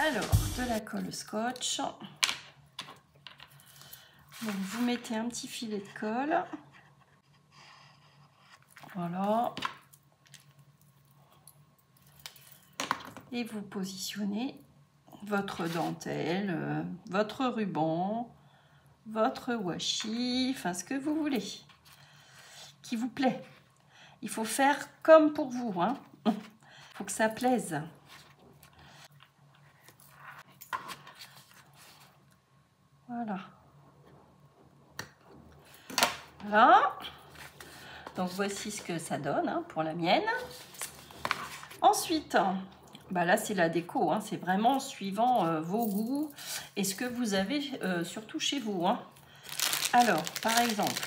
Alors, de la colle scotch. Donc, vous mettez un petit filet de colle. Voilà. Et vous positionnez votre dentelle, votre ruban, votre washi, enfin ce que vous voulez, qui vous plaît. Il faut faire comme pour vous, hein. Il faut que ça plaise. Voilà. Voilà. Donc voici ce que ça donne hein, pour la mienne. Ensuite, bah là c'est la déco, hein, c'est vraiment suivant vos goûts et ce que vous avez surtout chez vous. Hein. Alors, par exemple,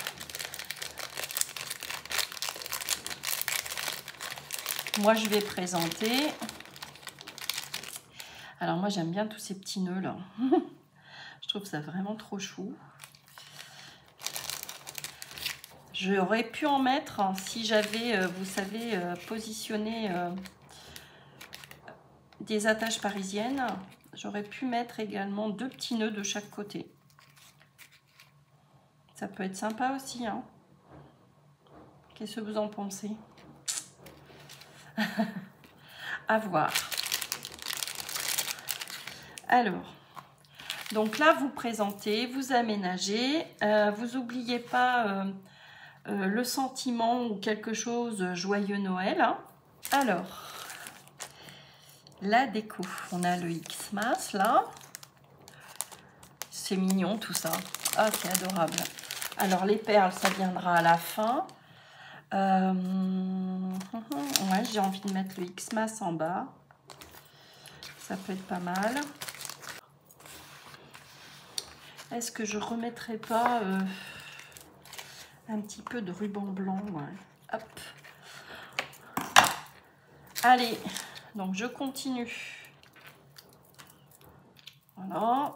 moi je vais présenter. Alors moi j'aime bien tous ces petits nœuds là. Je trouve ça vraiment trop chou. J'aurais pu en mettre hein, si j'avais, vous savez, positionné des attaches parisiennes. J'aurais pu mettre également 2 petits nœuds de chaque côté. Ça peut être sympa aussi. Hein. Qu'est-ce que vous en pensez? À voir. Alors, donc là, vous présentez, vous aménagez. Vous n'oubliez pas le sentiment ou quelque chose joyeux Noël. Hein. Alors, la déco. On a le Xmas là. C'est mignon tout ça. Ah, c'est adorable. Alors, les perles, ça viendra à la fin. Ouais, j'ai envie de mettre le Xmas en bas. Ça peut être pas mal. Est-ce que je remettrai pas un petit peu de ruban blanc? Ouais. Hop. Allez, donc je continue. Voilà.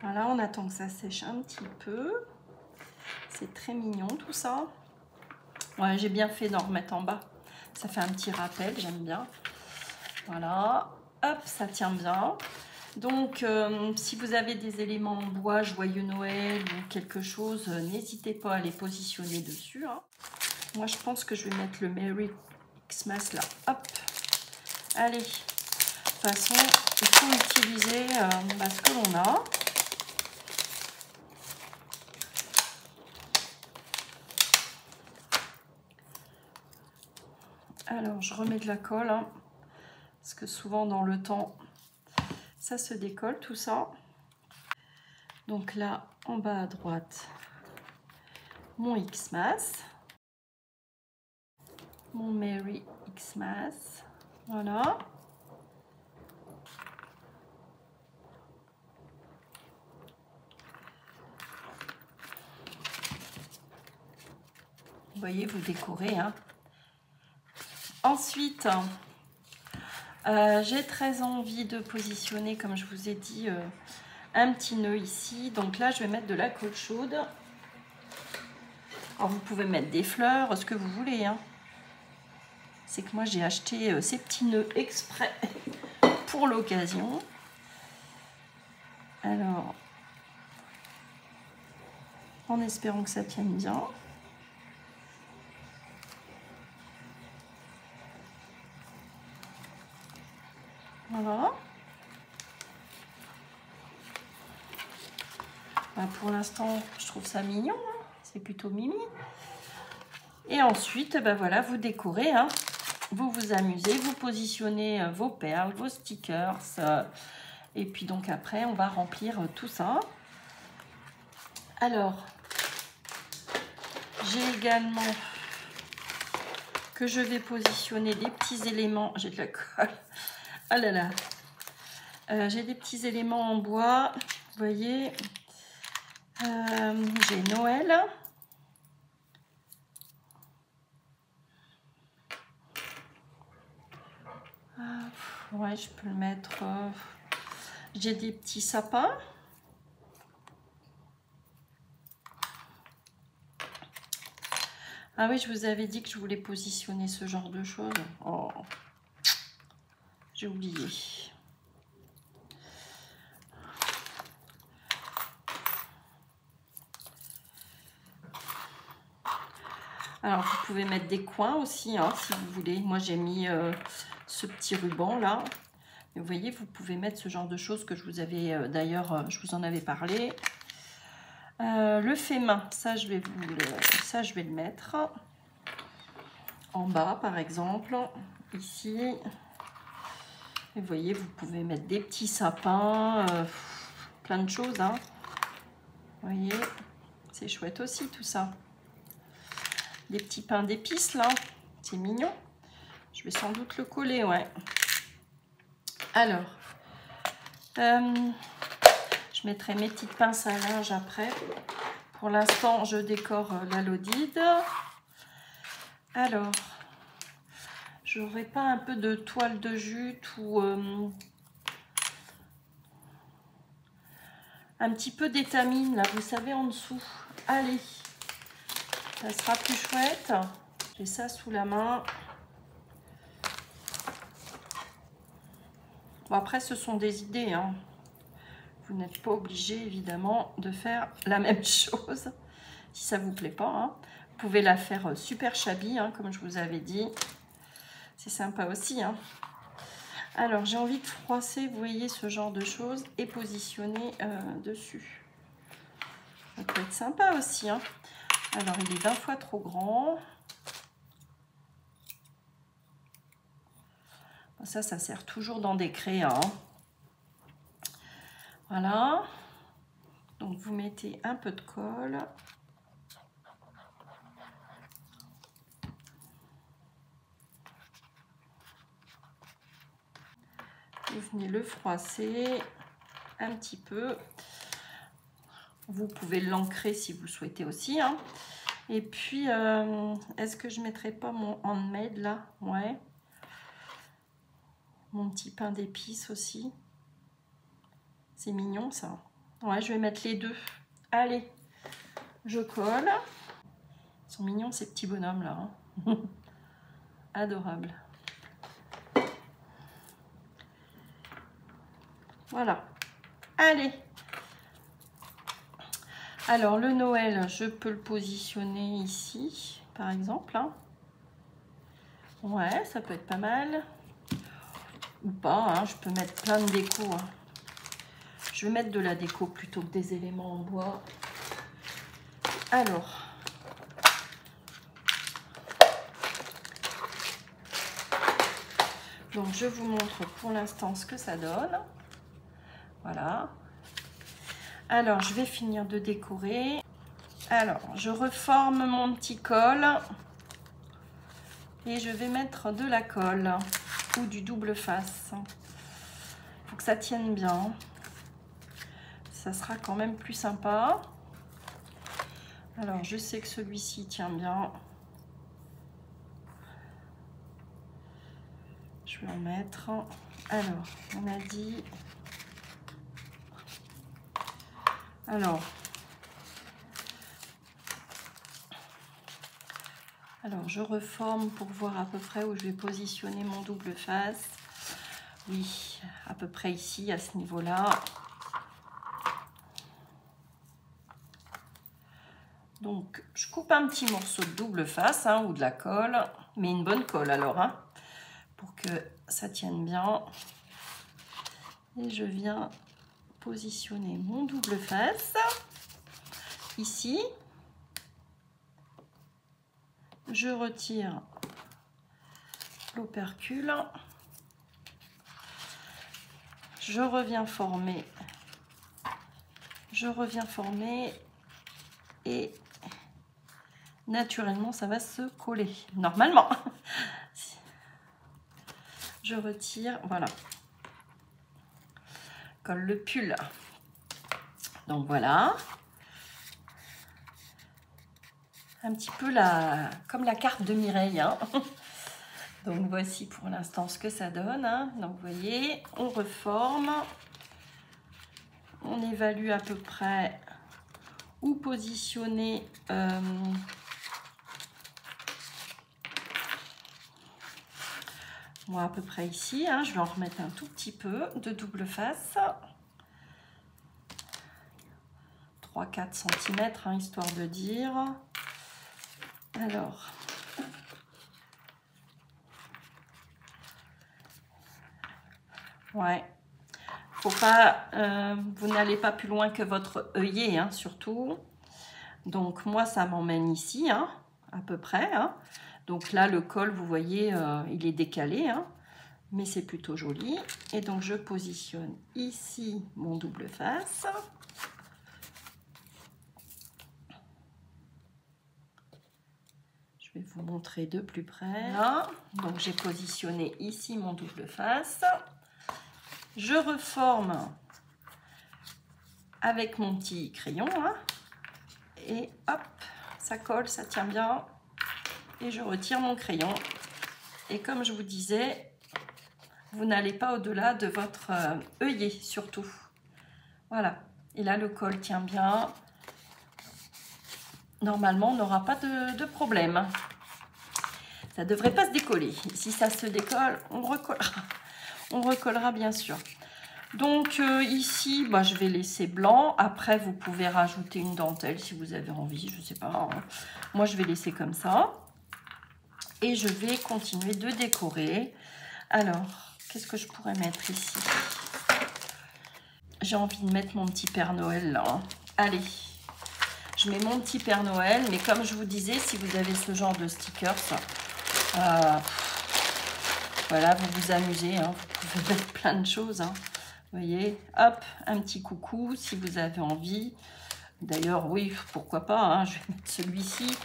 Voilà, on attend que ça sèche un petit peu. C'est très mignon tout ça. Ouais, j'ai bien fait d'en remettre en bas. Ça fait un petit rappel, j'aime bien. Voilà, hop, ça tient bien. Donc, si vous avez des éléments en bois, joyeux Noël ou quelque chose, n'hésitez pas à les positionner dessus. Hein. Moi, je pense que je vais mettre le Merry Xmas là. Hop, allez. De toute façon, il faut utiliser ce que l'on a. Alors, je remets de la colle, hein, parce que souvent dans le temps, ça se décolle tout ça. Donc là, en bas à droite, mon Xmas, mon Merry Xmas, voilà. Vous voyez, vous décorez, hein. Ensuite, j'ai très envie de positionner, comme je vous ai dit, un petit nœud ici. Donc là, je vais mettre de la colle chaude. Alors, vous pouvez mettre des fleurs, ce que vous voulez. Hein. C'est que moi, j'ai acheté ces petits nœuds exprès pour l'occasion. Alors, en espérant que ça tienne bien. Voilà. Bah, pour l'instant, je trouve ça mignon. Hein. C'est plutôt mimi. Et ensuite, bah, voilà, vous décorez. Hein. Vous vous amusez, vous positionnez vos perles, vos stickers. Et puis donc après, on va remplir tout ça. Alors, j'ai également que je vais positionner des petits éléments. J'ai de la colle. Ah là là. J'ai des petits éléments en bois. Vous voyez. J'ai Noël. Ouais, je peux le mettre. J'ai des petits sapins. Ah oui, je vous avais dit que je voulais positionner ce genre de choses. Oh, j'ai oublié. Alors, vous pouvez mettre des coins aussi, hein, si vous voulez. Moi, j'ai mis ce petit ruban là. Et vous voyez, vous pouvez mettre ce genre de choses que je vous avais, d'ailleurs, je vous en avais parlé. Le fait main, ça je vais le mettre en bas, par exemple, ici. Et vous voyez, vous pouvez mettre des petits sapins, plein de choses, hein. Vous voyez, c'est chouette aussi tout ça. Des petits pains d'épices là, c'est mignon. Je vais sans doute le coller, ouais. Alors, je mettrai mes petites pinces à linge après. Pour l'instant, je décore la Lodide. Alors, j'aurais pas un peu de toile de jute ou un petit peu d'étamine là, vous savez, en dessous. Allez, ça sera plus chouette. J'ai ça sous la main. Bon, après, ce sont des idées, hein. Vous n'êtes pas obligé, évidemment, de faire la même chose. Si ça vous plaît pas, hein. Vous pouvez la faire super shabby, hein, comme je vous avais dit. C'est sympa aussi, hein. Alors, j'ai envie de froisser, vous voyez, ce genre de choses et positionner dessus. Ça peut être sympa aussi, hein. Alors, il est 20 fois trop grand. Ça sert toujours dans des créas, hein. Voilà. Donc, vous mettez un peu de colle. Vous venez le froisser un petit peu. Vous pouvez l'ancrer si vous souhaitez aussi, hein. Et puis, est-ce que je ne mettrai pas mon handmade là? Ouais. Mon petit pain d'épices aussi. C'est mignon ça. Ouais, je vais mettre les deux. Allez, je colle. Ils sont mignons ces petits bonhommes là, hein. Adorable. Voilà. Allez. Alors le Noël, je peux le positionner ici, par exemple, hein. Ouais, ça peut être pas mal. Ou pas, hein, je peux mettre plein de déco, hein. Je vais mettre de la déco plutôt que des éléments en bois. Alors, donc je vous montre pour l'instant ce que ça donne. Voilà. Alors, je vais finir de décorer. Alors, je reforme mon petit col. Et je vais mettre de la colle ou du double face. Il faut que ça tienne bien. Ça sera quand même plus sympa. Alors, je sais que celui-ci tient bien. Je vais en mettre. Alors, on a dit... Alors, je reforme pour voir à peu près où je vais positionner mon double face. Oui, à peu près ici, à ce niveau-là. Donc, je coupe un petit morceau de double face, hein, ou de la colle, mais une bonne colle alors, hein, pour que ça tienne bien. Et je viens positionner mon double face ici. Je retire l'opercule. Je reviens former. Et naturellement, ça va se coller. Normalement. Je retire, voilà. Colle le pull. Donc voilà. Un petit peu comme la carte de Mireille, hein. Donc voici pour l'instant ce que ça donne, hein. Donc vous voyez, on reforme. On évalue à peu près où positionner Moi, à peu près ici, hein, je vais en remettre un tout petit peu de double face. 3-4 cm, hein, histoire de dire. Alors, ouais, faut pas, vous n'allez pas plus loin que votre œillet, hein, surtout. Donc moi, ça m'emmène ici, hein, à peu près. Hein. Donc là, le col, vous voyez, il est décalé, hein, mais c'est plutôt joli. Et donc je positionne ici mon double face. Je vais vous montrer de plus près. Là. Donc j'ai positionné ici mon double face. Je reforme avec mon petit crayon. Hein, et hop, ça colle, ça tient bien. Et je retire mon crayon. Et comme je vous disais, vous n'allez pas au-delà de votre œillet surtout. Voilà. Et là, le col tient bien. Normalement, on n'aura pas de problème. Ça ne devrait pas se décoller. Si ça se décolle, on recollera. On recollera bien sûr. Donc ici, bah, je vais laisser blanc. Après, vous pouvez rajouter une dentelle si vous avez envie. Je ne sais pas. Hein. Moi, je vais laisser comme ça. Et je vais continuer de décorer. Alors, qu'est-ce que je pourrais mettre ici? J'ai envie de mettre mon petit Père Noël là. Hein. Allez, je mets mon petit Père Noël. Mais comme je vous disais, si vous avez ce genre de stickers, voilà, vous vous amusez. Hein. Vous pouvez mettre plein de choses. Hein. Vous voyez, hop, un petit coucou si vous avez envie. D'ailleurs, oui, pourquoi pas. Hein. Je vais mettre celui-ci.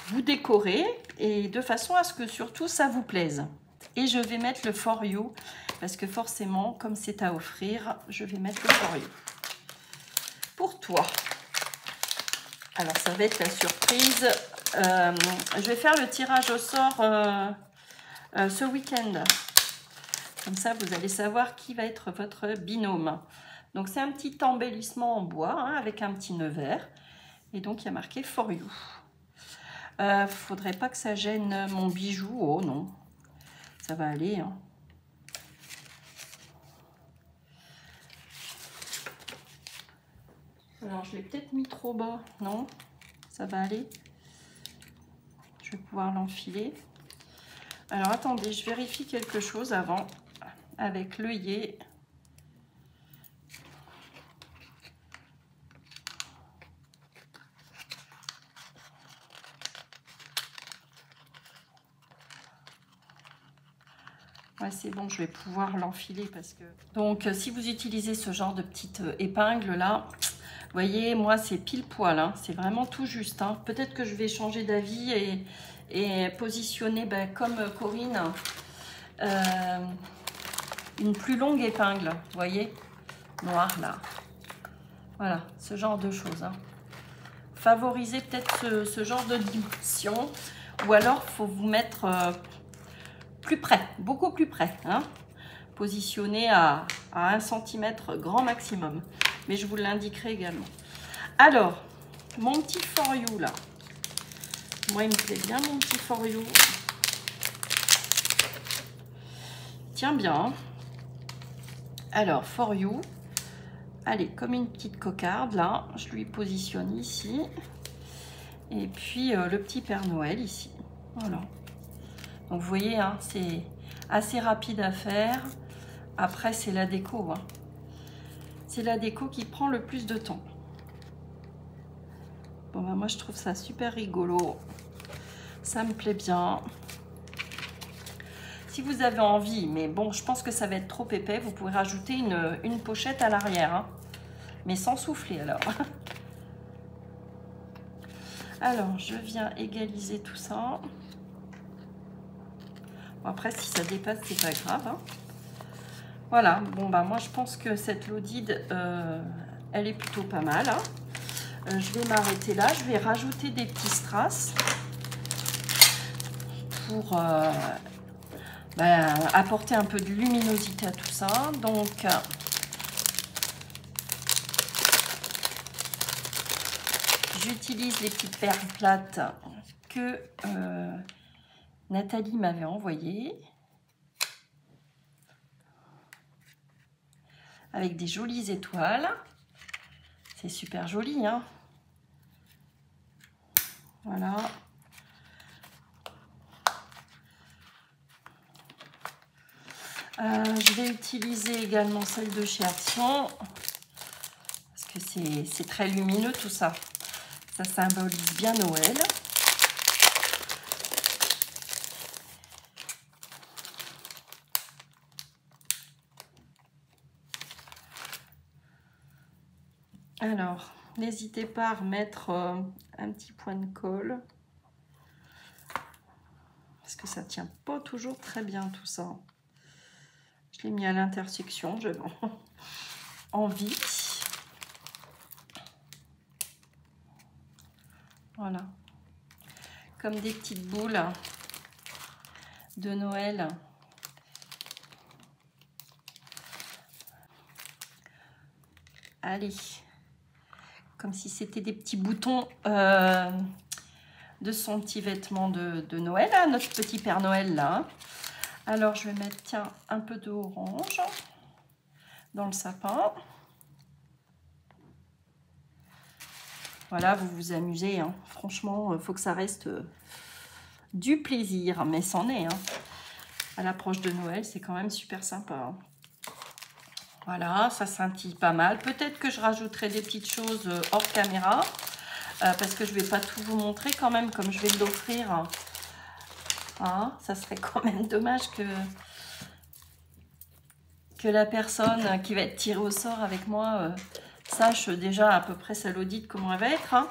Vous décorez et de façon à ce que surtout ça vous plaise. Et je vais mettre le For You parce que forcément, comme c'est à offrir, je vais mettre le For You. Pour toi. Alors, ça va être la surprise. Je vais faire le tirage au sort ce week-end. Comme ça, vous allez savoir qui va être votre binôme. Donc, c'est un petit embellissement en bois hein, avec un petit nœud vert. Et donc, il y a marqué For You. Faudrait pas que ça gêne mon bijou. Oh non, ça va aller. Hein. Alors, je l'ai peut-être mis trop bas. Non, ça va aller. Je vais pouvoir l'enfiler. Alors, attendez, je vérifie quelque chose avant avec l'œillet. Ouais, c'est bon, je vais pouvoir l'enfiler parce que... Donc, si vous utilisez ce genre de petite épingle là, vous voyez, moi, c'est pile poil. Hein, c'est vraiment tout juste. Hein. Peut-être que je vais changer d'avis et positionner, ben, comme Corinne, une plus longue épingle. Vous voyez, noire là. Voilà, ce genre de choses. Hein. Favorisez peut-être ce genre de dimension. Ou alors, il faut vous mettre... plus près, beaucoup plus près, hein, positionné à 1 cm grand maximum, mais je vous l'indiquerai également. Alors, mon petit For You là, moi il me plaît bien mon petit For You, tiens bien, hein. Alors For You, allez, comme une petite cocarde là, je lui positionne ici, et puis le petit Père Noël ici, voilà. Donc vous voyez, hein, c'est assez rapide à faire. Après, c'est la déco. Hein. C'est la déco qui prend le plus de temps. Bon, ben, moi, je trouve ça super rigolo. Ça me plaît bien. Si vous avez envie, mais bon, je pense que ça va être trop épais, vous pouvez rajouter une pochette à l'arrière. Hein, mais sans souffler, alors. Alors, je viens égaliser tout ça. Après, si ça dépasse, c'est pas grave. Hein. Voilà, bon bah moi je pense que cette Lodide, elle est plutôt pas mal. Hein. Je vais m'arrêter là. Je vais rajouter des petits strass pour apporter un peu de luminosité à tout ça. Donc, j'utilise les petites perles plates que Nathalie m'avait envoyé. Avec des jolies étoiles. C'est super joli, hein. Voilà. Je vais utiliser également celle de chez Action. Parce que c'est très lumineux tout ça. Ça symbolise bien Noël. Alors, n'hésitez pas à remettre un petit point de colle. Parce que ça tient pas toujours très bien tout ça. Je l'ai mis à l'intersection, j'avais envie. Voilà. Comme des petites boules de Noël. Allez. Comme si c'était des petits boutons de son petit vêtement de Noël, hein, notre petit Père Noël là. Alors je vais mettre, tiens, un peu d'orange dans le sapin. Voilà, vous vous amusez, hein. Franchement, il faut que ça reste du plaisir, mais c'en est. Hein. À l'approche de Noël, c'est quand même super sympa. Hein. Voilà, ça scintille pas mal. Peut-être que je rajouterai des petites choses hors caméra, parce que je ne vais pas tout vous montrer quand même, comme je vais l'offrir. Hein, ça serait quand même dommage que la personne qui va être tirée au sort avec moi sache déjà à peu près sa Lodite comment elle va être. Hein.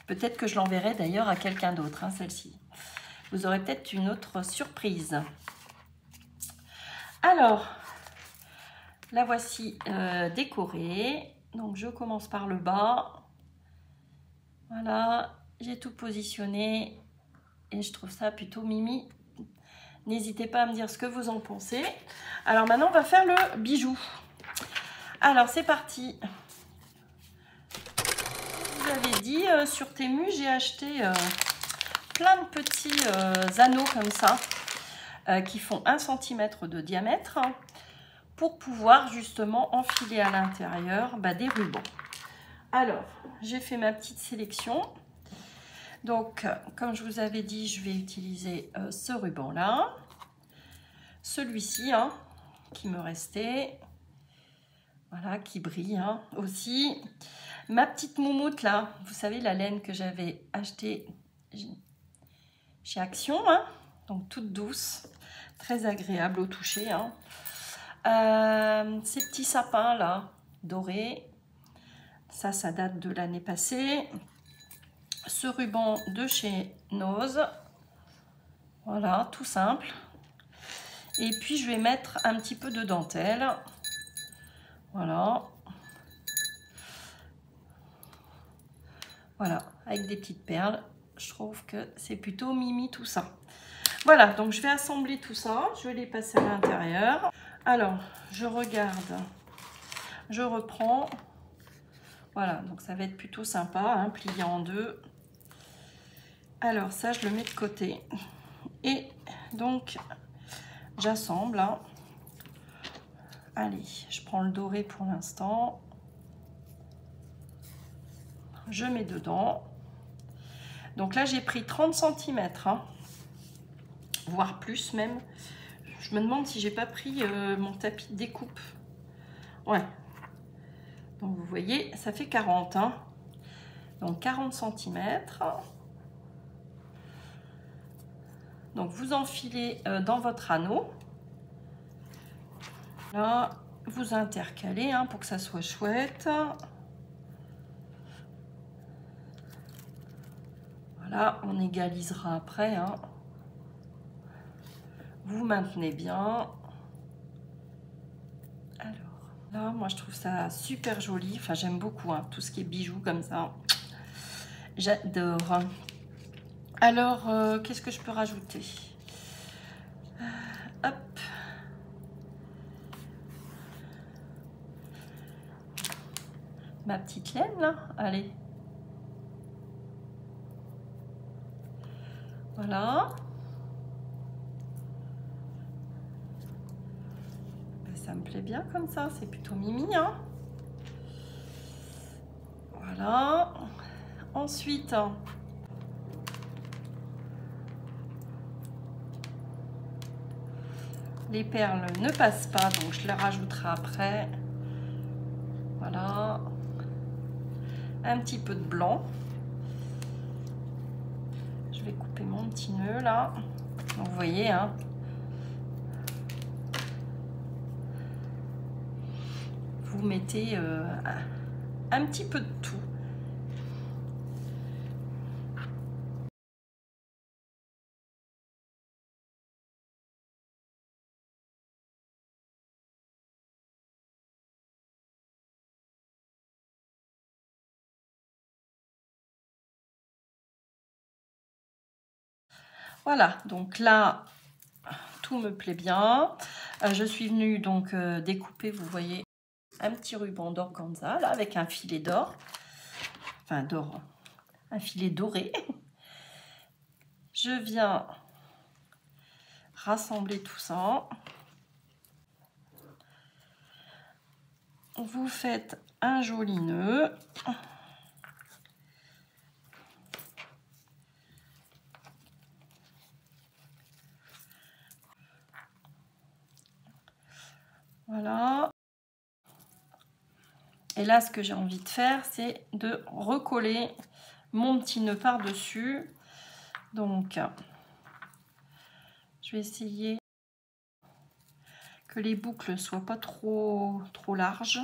Peut-être que je l'enverrai d'ailleurs à quelqu'un d'autre, hein, celle-ci. Vous aurez peut-être une autre surprise. Alors, la voici décorée. Donc, je commence par le bas. Voilà, j'ai tout positionné et je trouve ça plutôt mimi. N'hésitez pas à me dire ce que vous en pensez. Alors, maintenant, on va faire le bijou. Alors, c'est parti. Je vous avais dit, sur Temu, j'ai acheté plein de petits anneaux comme ça qui font 1 cm de diamètre pour pouvoir justement enfiler à l'intérieur des rubans. Alors, j'ai fait ma petite sélection. Donc, comme je vous avais dit, je vais utiliser ce ruban-là. Celui-ci, hein, qui me restait. Voilà, qui brille hein, aussi. Ma petite moumoute, là, vous savez, la laine que j'avais achetée chez Action. Hein, donc, toute douce, très agréable au toucher. Hein. Ces petits sapins, là, dorés. Ça date de l'année passée. Ce ruban de chez Nose. Voilà, tout simple. Et puis, je vais mettre un petit peu de dentelle. Voilà. Voilà, avec des petites perles. Je trouve que c'est plutôt mimi tout ça. Voilà, donc je vais assembler tout ça. Je vais les passer à l'intérieur. Alors, je regarde. Je reprends. Voilà, donc ça va être plutôt sympa, hein, plié en deux. Alors, ça, je le mets de côté. Et donc, j'assemble. Hein. Allez, je prends le doré pour l'instant. Je mets dedans. Donc là, j'ai pris 30 cm, hein, voire plus même. Je me demande si j'ai pas pris mon tapis de découpe. Ouais. Donc vous voyez, ça fait 40. Hein. Donc 40 cm. Donc vous enfilez dans votre anneau. Là, vous intercalez hein, pour que ça soit chouette. Voilà, on égalisera après. Hein. Vous maintenez bien. Alors, là, moi, je trouve ça super joli. Enfin, j'aime beaucoup hein, tout ce qui est bijoux comme ça. J'adore. Alors, qu'est-ce que je peux rajouter? Hop. Ma petite laine, là. Allez. Voilà. Ben, ça me plaît bien comme ça, c'est plutôt mimi, hein. Voilà. Ensuite, les perles ne passent pas, donc je les rajouterai après. Voilà. Un petit peu de blanc. Je vais couper mon petit nœud là. Donc, vous voyez, hein. Vous mettez un petit peu de tout. Voilà, donc là, tout me plaît bien. Je suis venue donc découper, vous voyez, un petit ruban d'organza, là, avec un filet d'or. Enfin, d'or, un filet doré. Je viens rassembler tout ça. Vous faites un joli nœud. Voilà. Et là, ce que j'ai envie de faire, c'est de recoller mon petit nœud par-dessus. Donc, je vais essayer que les boucles ne soient pas trop larges.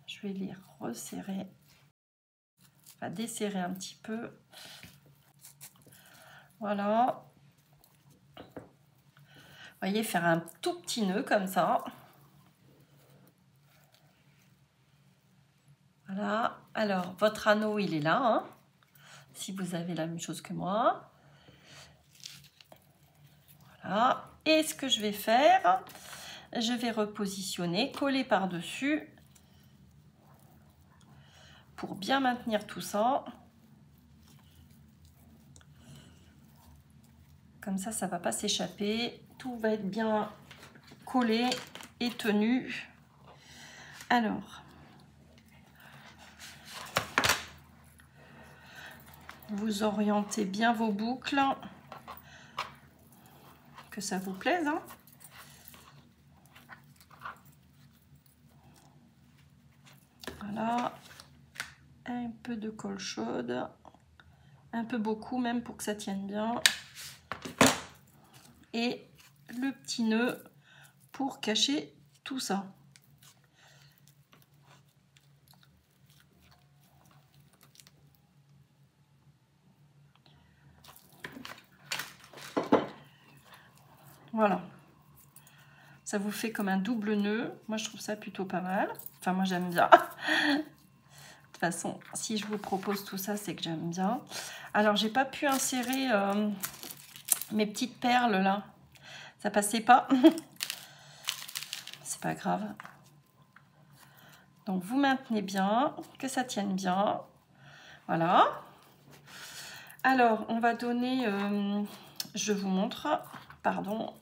Je vais les resserrer, enfin desserrer un petit peu. Voilà. Vous voyez, faire un tout petit nœud comme ça. Voilà. Alors, votre anneau, il est là, hein, si vous avez la même chose que moi. Voilà. Et ce que je vais faire, je vais repositionner, coller par-dessus pour bien maintenir tout ça. Comme ça ne va pas s'échapper. Tout va être bien collé et tenu. Alors, vous orientez bien vos boucles, que ça vous plaise, hein. Voilà, un peu de colle chaude, un peu beaucoup même pour que ça tienne bien. Et le petit nœud pour cacher tout ça. Voilà. Ça vous fait comme un double nœud. Moi, je trouve ça plutôt pas mal. Enfin, moi, j'aime bien. De toute façon, si je vous propose tout ça, c'est que j'aime bien. Alors, j'ai pas pu insérer mes petites perles là. Ça passait pas. C'est pas grave. Donc, vous maintenez bien, que ça tienne bien. Voilà. Alors, on va donner... je vous montre. Pardon.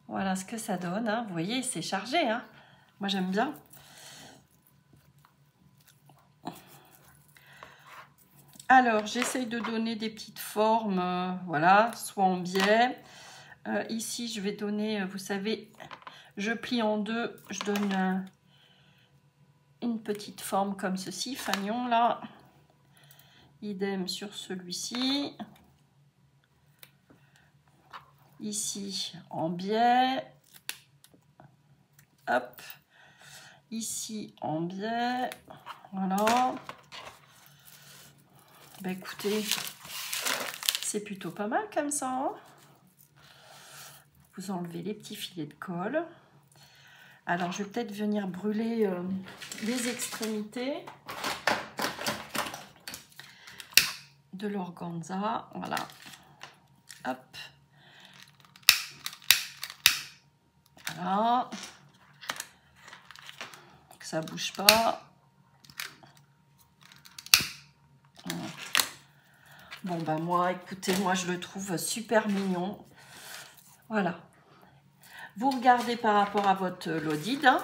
Voilà ce que ça donne, hein. Vous voyez, c'est chargé, hein. Moi, j'aime bien. Alors, j'essaye de donner des petites formes, voilà, soit en biais. Ici, je vais donner, vous savez, je plie en deux, je donne une petite forme comme ceci, fanion, là. Idem sur celui-ci. Ici, en biais. Hop. Ici, en biais. Voilà. Bah écoutez, c'est plutôt pas mal comme ça, hein. Vous enlevez les petits filets de colle. Alors, je vais peut-être venir brûler les extrémités de l'organza. Voilà. Hop. Voilà. Que ça bouge pas. Bon, bah moi, écoutez, moi, je le trouve super mignon. Voilà. Vous regardez par rapport à votre Lodide. Hein.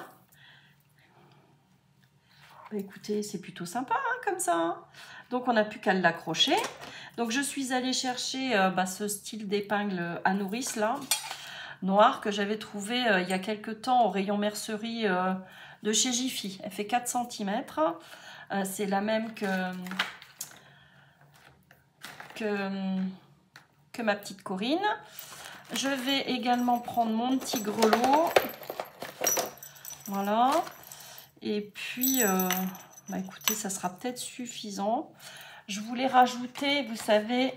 Écoutez, c'est plutôt sympa hein, comme ça. Hein. Donc, on n'a plus qu'à l'accrocher. Donc, je suis allée chercher ce style d'épingle à nourrice, là, noir, que j'avais trouvé il y a quelques temps au rayon mercerie de chez Jiffy. Elle fait 4 cm. C'est la même que ma petite Corinne. Je vais également prendre mon petit grelot. Voilà. Et puis, écoutez, ça sera peut-être suffisant. Je voulais rajouter, vous savez,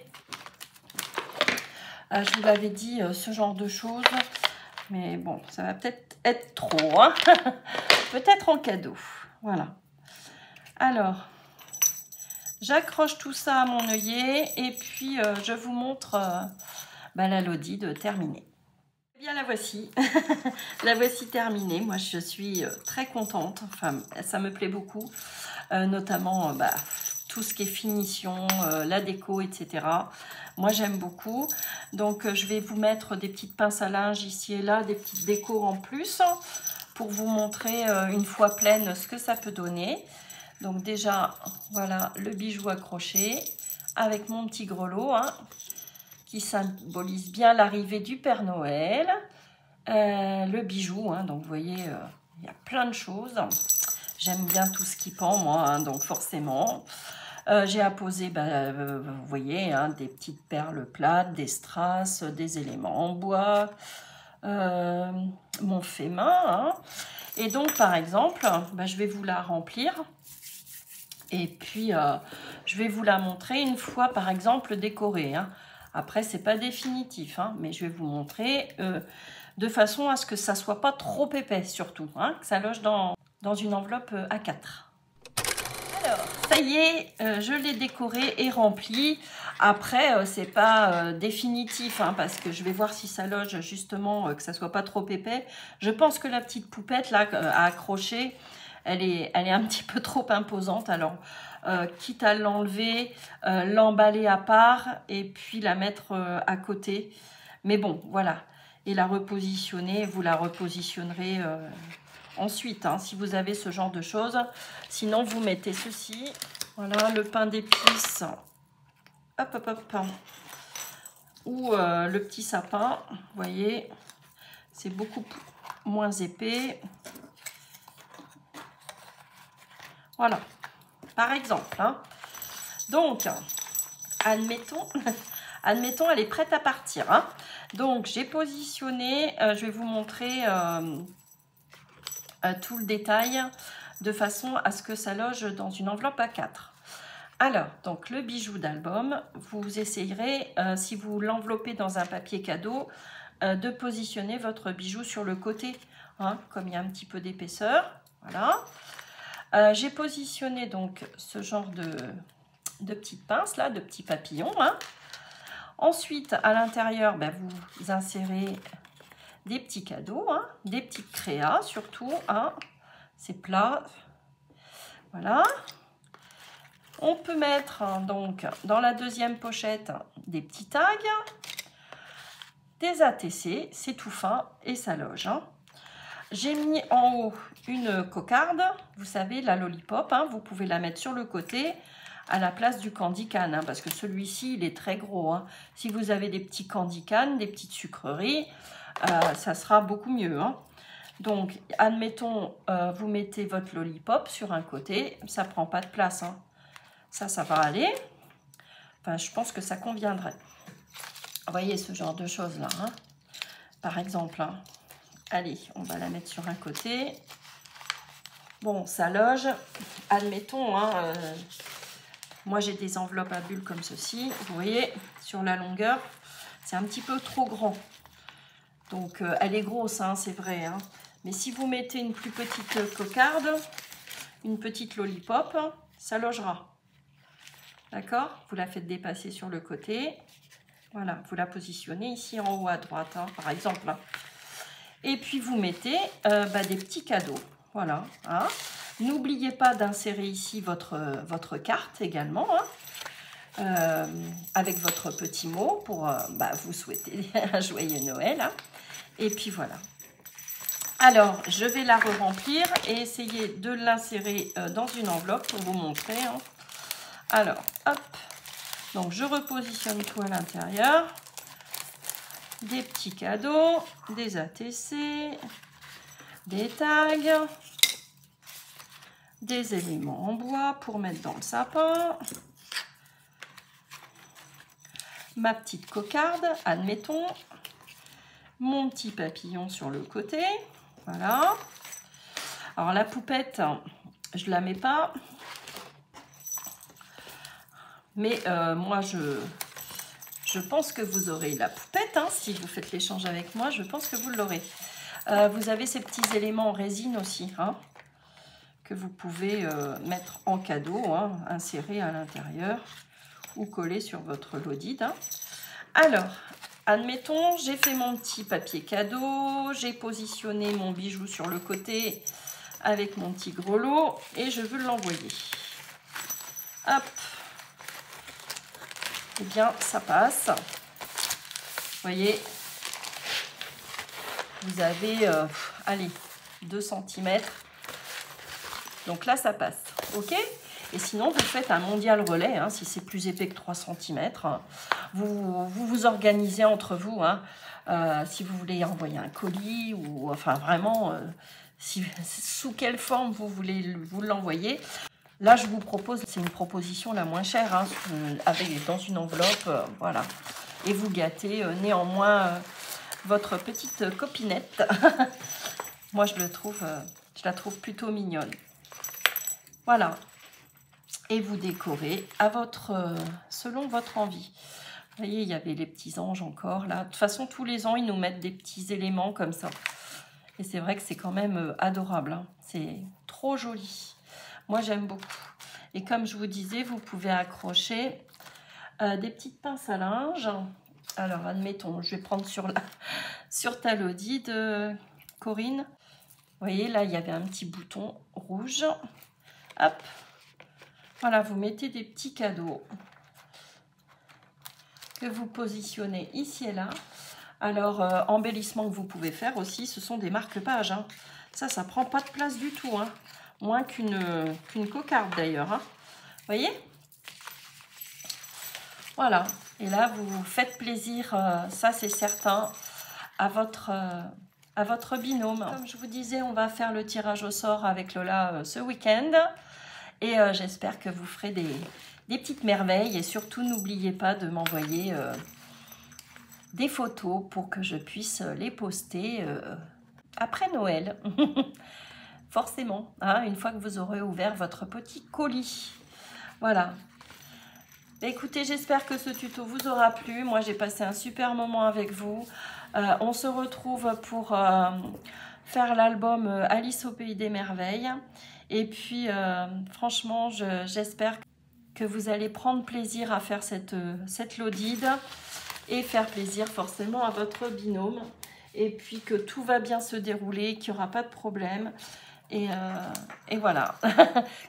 je vous l'avais dit, ce genre de choses. Mais bon, ça va peut-être être trop. Hein. Peut-être en cadeau. Voilà. Alors, j'accroche tout ça à mon œillet. Et puis, je vous montre la Lodide terminée. Eh bien, la voici. La voici terminée. Moi, je suis très contente. Enfin, ça me plaît beaucoup. Notamment, tout ce qui est finition, la déco, etc. Moi, j'aime beaucoup. Donc, je vais vous mettre des petites pinces à linge ici et là, des petites décos en plus, pour vous montrer une fois pleine ce que ça peut donner. Donc, déjà, voilà le bijou accroché avec mon petit grelot, hein, qui symbolise bien l'arrivée du Père Noël. Le bijou, hein, donc vous voyez, il y a plein de choses. J'aime bien tout ce qui pend, moi, hein, donc forcément. J'ai apposé, vous voyez, hein, des petites perles plates, des strass, des éléments en bois, mon fait main. Hein. Et donc, par exemple, je vais vous la remplir. Et puis, je vais vous la montrer une fois, par exemple, décorée. Hein. Après, c'est pas définitif, hein, mais je vais vous montrer de façon à ce que ça soit pas trop épais, surtout. Hein, que ça loge dans une enveloppe A4. Alors, ça y est, je l'ai décoré et rempli. Après, c'est pas définitif, hein, parce que je vais voir si ça loge justement, que ça soit pas trop épais. Je pense que la petite poupette là à accrocher, elle est un petit peu trop imposante. Alors, quitte à l'enlever, l'emballer à part et puis la mettre à côté. Mais bon, voilà. Et la repositionner, vous la repositionnerez ensuite, hein, si vous avez ce genre de choses. Sinon, vous mettez ceci. Voilà, le pain d'épices. Hop, hop, hop. Ou le petit sapin. Vous voyez, c'est beaucoup moins épais. Voilà, par exemple. Hein. Donc, admettons, elle est prête à partir. Hein. Donc, j'ai positionné, je vais vous montrer tout le détail de façon à ce que ça loge dans une enveloppe A4. Alors, donc le bijou d'album, vous essayerez, si vous l'enveloppez dans un papier cadeau, de positionner votre bijou sur le côté, hein, comme il y a un petit peu d'épaisseur. Voilà. J'ai positionné donc ce genre de petites pinces là, de petits papillons. Hein. Ensuite, à l'intérieur, vous insérez des petits cadeaux, hein, des petites créas surtout. Hein. C'est plat. Voilà. On peut mettre donc dans la deuxième pochette des petits tags, des ATC, c'est tout fin et ça loge. Hein. J'ai mis en haut une cocarde, vous savez, la lollipop, hein, vous pouvez la mettre sur le côté à la place du candy can, hein, parce que celui-ci, il est très gros. Hein. Si vous avez des petits candy can, des petites sucreries, ça sera beaucoup mieux. Hein. Donc, admettons, vous mettez votre lollipop sur un côté, ça ne prend pas de place. Hein. Ça va aller. Enfin, je pense que ça conviendrait. Vous voyez ce genre de choses-là. Hein. Par exemple, hein. Allez, on va la mettre sur un côté. Bon, ça loge. Admettons, hein, moi j'ai des enveloppes à bulles comme ceci. Vous voyez, sur la longueur, c'est un petit peu trop grand. Donc, elle est grosse, hein, c'est vrai. Hein. Mais si vous mettez une plus petite cocarde, une petite lollipop, ça logera. D'accord? Vous la faites dépasser sur le côté. Voilà, vous la positionnez ici en haut à droite, hein, par exemple. Hein. Et puis, vous mettez des petits cadeaux. Voilà. Hein. N'oubliez pas d'insérer ici votre carte également. Hein. avec votre petit mot pour vous souhaiter un joyeux Noël. Hein. Et puis voilà. Alors, je vais la re-remplir et essayer de l'insérer dans une enveloppe pour vous montrer. Hein. Alors, hop. Donc, je repositionne tout à l'intérieur. Des petits cadeaux, des ATC, des tags, des éléments en bois pour mettre dans le sapin. Ma petite cocarde, admettons. Mon petit papillon sur le côté. Voilà. Alors, la poupette, je ne la mets pas. Mais moi, je pense que vous aurez la poupette. Hein, si vous faites l'échange avec moi, je pense que vous l'aurez. Vous avez ces petits éléments en résine aussi. Hein, que vous pouvez mettre en cadeau, hein, insérer à l'intérieur ou coller sur votre Lodid. Hein. Alors, admettons, j'ai fait mon petit papier cadeau, j'ai positionné mon bijou sur le côté avec mon petit grelot et je veux l'envoyer. Hop. Eh bien, ça passe. Vous voyez, vous avez, allez, 2 cm. Donc là, ça passe. OK ? Et sinon, vous faites un mondial relais, hein, si c'est plus épais que 3 cm. Vous organisez entre vous, hein, si vous voulez envoyer un colis, ou enfin vraiment, sous quelle forme vous voulez vous l'envoyer. Là, je vous propose, c'est une proposition la moins chère, hein, dans une enveloppe, voilà. Et vous gâtez néanmoins votre petite copinette. Moi, je la trouve plutôt mignonne. Voilà. Et vous décorez selon votre envie. Vous voyez, il y avait les petits anges encore là. De toute façon, tous les ans, ils nous mettent des petits éléments comme ça. Et c'est vrai que c'est quand même adorable. Hein. C'est trop joli. Moi, j'aime beaucoup. Et comme je vous disais, vous pouvez accrocher des petites pinces à linge. Alors, admettons, je vais prendre sur ta Lodid, Corinne. Vous voyez, là, il y avait un petit bouton rouge. Hop. Voilà, vous mettez des petits cadeaux que vous positionnez ici et là. Alors, embellissement que vous pouvez faire aussi, ce sont des marque-pages. Hein. Ça prend pas de place du tout. Hein. Moins qu'une cocarde d'ailleurs. Hein. Vous voyez? Voilà. Et là, vous faites plaisir, ça c'est certain, à votre binôme. Comme je vous disais, on va faire le tirage au sort avec Lola ce week-end. Et j'espère que vous ferez des petites merveilles. Et surtout, n'oubliez pas de m'envoyer des photos pour que je puisse les poster après Noël. Forcément, hein, une fois que vous aurez ouvert votre petit colis. Voilà. Écoutez, j'espère que ce tuto vous aura plu. Moi, j'ai passé un super moment avec vous. On se retrouve pour faire l'album Alice au Pays des Merveilles. Et puis, franchement, j'espère que vous allez prendre plaisir à faire cette Lodid et faire plaisir forcément à votre binôme. Et puis que tout va bien se dérouler, qu'il n'y aura pas de problème. Et voilà,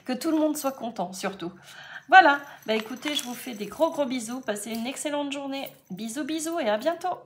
que tout le monde soit content surtout. Voilà, bah écoutez, je vous fais des gros bisous. Passez une excellente journée. Bisous, bisous et à bientôt.